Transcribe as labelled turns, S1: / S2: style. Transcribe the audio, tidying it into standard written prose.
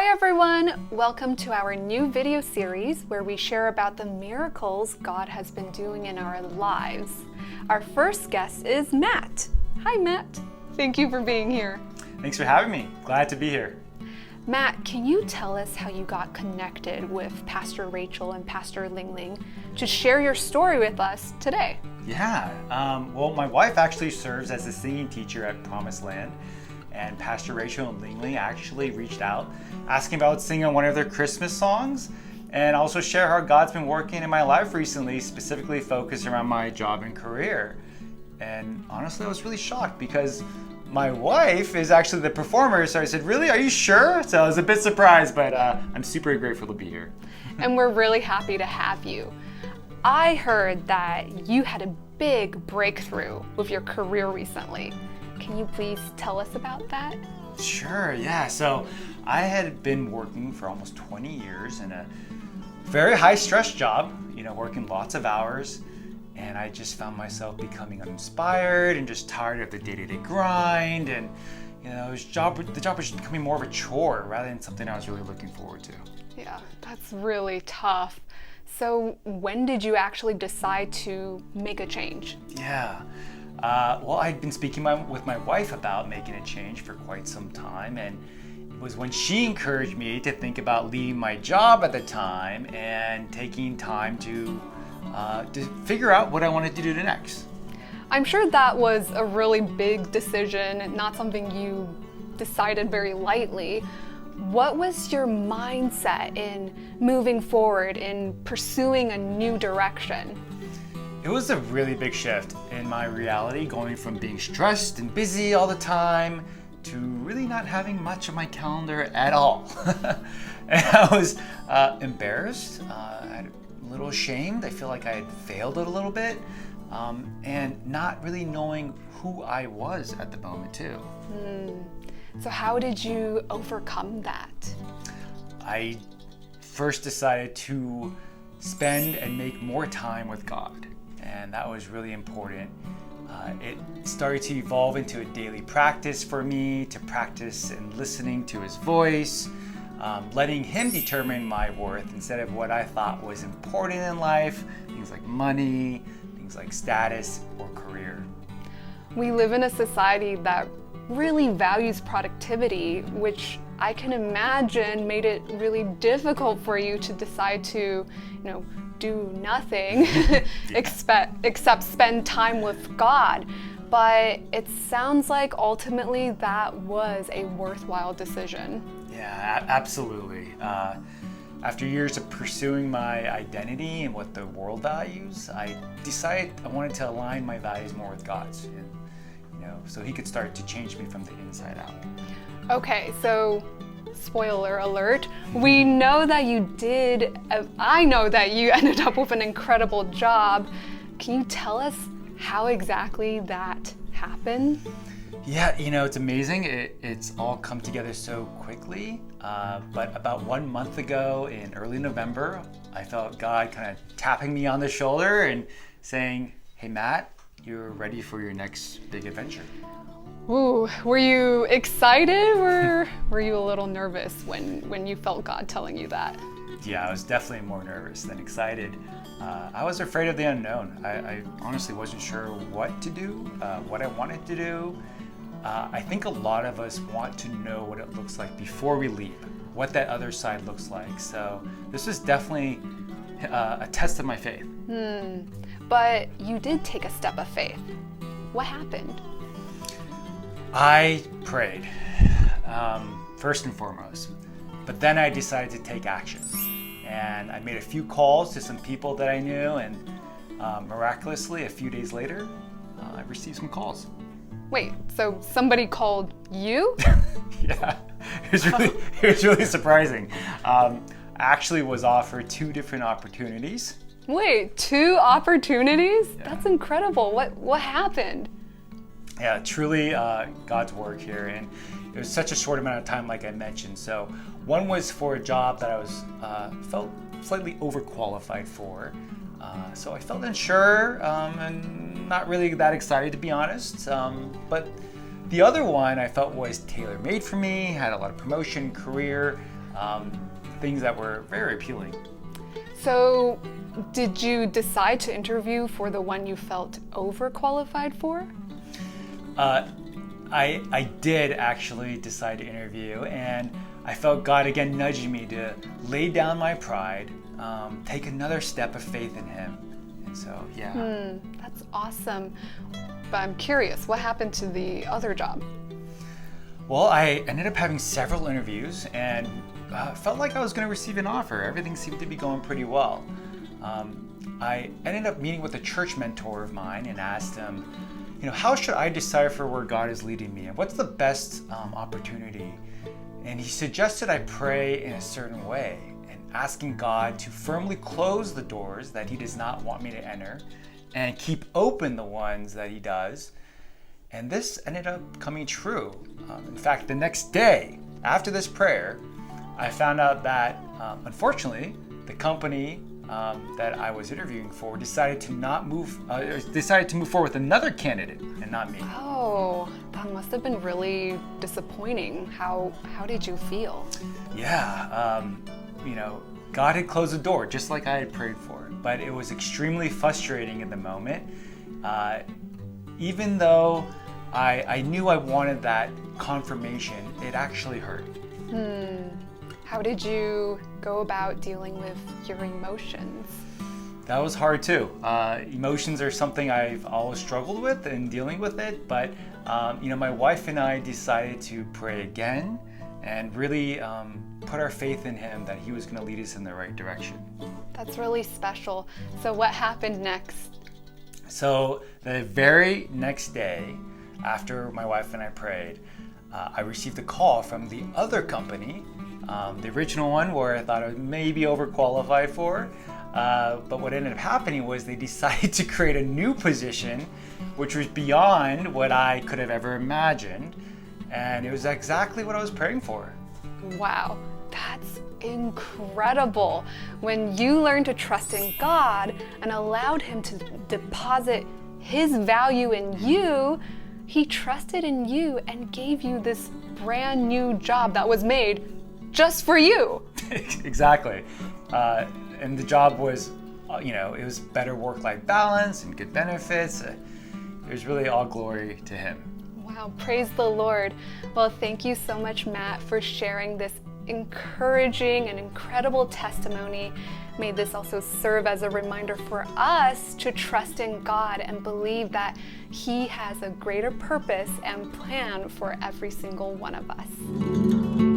S1: Hi everyone! Welcome to our new video series where we share about the miracles God has been doing in our lives. Our first guest is Matt. Hi Matt. Thank you for being here.
S2: Thanks for having me. Glad to be here.
S1: Matt, can you tell us how you got connected with Pastor Rachel and Pastor Lingling to share your story with us today?
S2: Yeah, well, my wife actually serves as a singing teacher at Promised Land, and Pastor Rachel and Lingling actually reached out asking about singing one of their Christmas songs and also share how God's been working in my life recently, specifically focused around my job and career. And honestly, I was really shocked because my wife is actually the performer, so I said, really, are you sure? So I was a bit surprised, but I'm super grateful to be here.
S1: And we're really happy to have you. I heard that you had a big breakthrough with your career recently. Can you please tell us about that?
S2: Sure, yeah. So I had been working for almost 20 years in a very high stress job, working lots of hours. And I just found myself becoming uninspired and just tired of the day-to-day grind. And, the job was becoming more of a chore rather than something I was really looking forward to.
S1: Yeah, that's really tough. So when did you actually decide to make a change?
S2: Yeah. Well, I'd been speaking with my wife about making a change for quite some time, and it was when she encouraged me to think about leaving my job at the time and taking time to figure out what I wanted to do next.
S1: I'm sure that was a really big decision, not something you decided very lightly. What was your mindset in moving forward, in pursuing a new direction?
S2: It was a really big shift in my reality, going from being stressed and busy all the time to really not having much of my calendar at all. And I was embarrassed, I had a little ashamed. I feel like I had failed it a little bit, and not really knowing who I was at the moment too.
S1: So how did you overcome that?
S2: I first decided to spend and make more time with God. And that was really important. It started to evolve into a daily practice for me, to practice and listening to His voice, letting Him determine my worth instead of what I thought was important in life, things like money, things like status or career.
S1: We live in a society that really values productivity, which I can imagine made it really difficult for you to decide to, do nothing except spend time with God. But it sounds like ultimately that was a worthwhile decision.
S2: Yeah, absolutely. After years of pursuing my identity and what the world values, I decided I wanted to align my values more with God's, so He could start to change me from the inside out.
S1: Okay, so spoiler alert, we know that I know that you ended up with an incredible job. Can you tell us how exactly that happened?
S2: Yeah, it's amazing. It's all come together so quickly. But about 1 month ago in early November, I felt God kind of tapping me on the shoulder and saying, hey Matt, you're ready for your next big adventure.
S1: Ooh, were you excited or were you a little nervous when you felt God telling you that?
S2: Yeah, I was definitely more nervous than excited. I was afraid of the unknown. I honestly wasn't sure what to do, what I wanted to do. I think a lot of us want to know what it looks like before we leap, what that other side looks like. So this was definitely a test of my faith.
S1: But you did take a step of faith. What happened?
S2: I prayed, first and foremost, but then I decided to take action. And I made a few calls to some people that I knew, and miraculously, a few days later, I received some calls.
S1: Wait, so somebody called you?
S2: Yeah, it was really surprising. I actually was offered 2 different opportunities.
S1: Wait, 2 opportunities?
S2: Yeah.
S1: That's incredible. What happened?
S2: Yeah, truly God's work here, and it was such a short amount of time, like I mentioned. So one was for a job that I was felt slightly overqualified for. So I felt unsure and not really that excited, to be honest. But the other one I felt was tailor-made for me, had a lot of promotion, career things that were very appealing.
S1: So, did you decide to interview for the one you felt overqualified for?
S2: I did actually decide to interview, and I felt God again nudging me to lay down my pride, take another step of faith in Him. And so, yeah.
S1: That's awesome. But I'm curious, what happened to the other job?
S2: Well, I ended up having several interviews and felt like I was going to receive an offer. Everything seemed to be going pretty well. I ended up meeting with a church mentor of mine and asked him, how should I decipher where God is leading me? And what's the best opportunity? And he suggested I pray in a certain way and asking God to firmly close the doors that He does not want me to enter and keep open the ones that He does. And this ended up coming true. In fact, the next day after this prayer, I found out that unfortunately the company that I was interviewing for decided to move forward with another candidate and not me.
S1: Oh, that must have been really disappointing. How did you feel?
S2: Yeah, God had closed the door just like I had prayed for, but it was extremely frustrating in the moment. Even though I knew I wanted that confirmation, it actually hurt.
S1: How did you go about dealing with your emotions?
S2: That was hard too. Emotions are something I've always struggled with in dealing with it, but my wife and I decided to pray again and really put our faith in Him that He was going to lead us in the right direction.
S1: That's really special. So what happened next?
S2: So the very next day, after my wife and I prayed, I received a call from the other company, the original one where I thought I was maybe overqualified for. But what ended up happening was they decided to create a new position, which was beyond what I could have ever imagined. And it was exactly what I was praying for.
S1: Wow, that's incredible. When you learned to trust in God and allowed Him to deposit His value in you, He trusted in you and gave you this brand new job that was made just for you.
S2: Exactly. And the job was, it was better work-life balance and good benefits. It was really all glory to Him.
S1: Wow, praise the Lord. Well, thank you so much, Matt, for sharing this encouraging and incredible testimony. May this also serve as a reminder for us to trust in God and believe that He has a greater purpose and plan for every single one of us.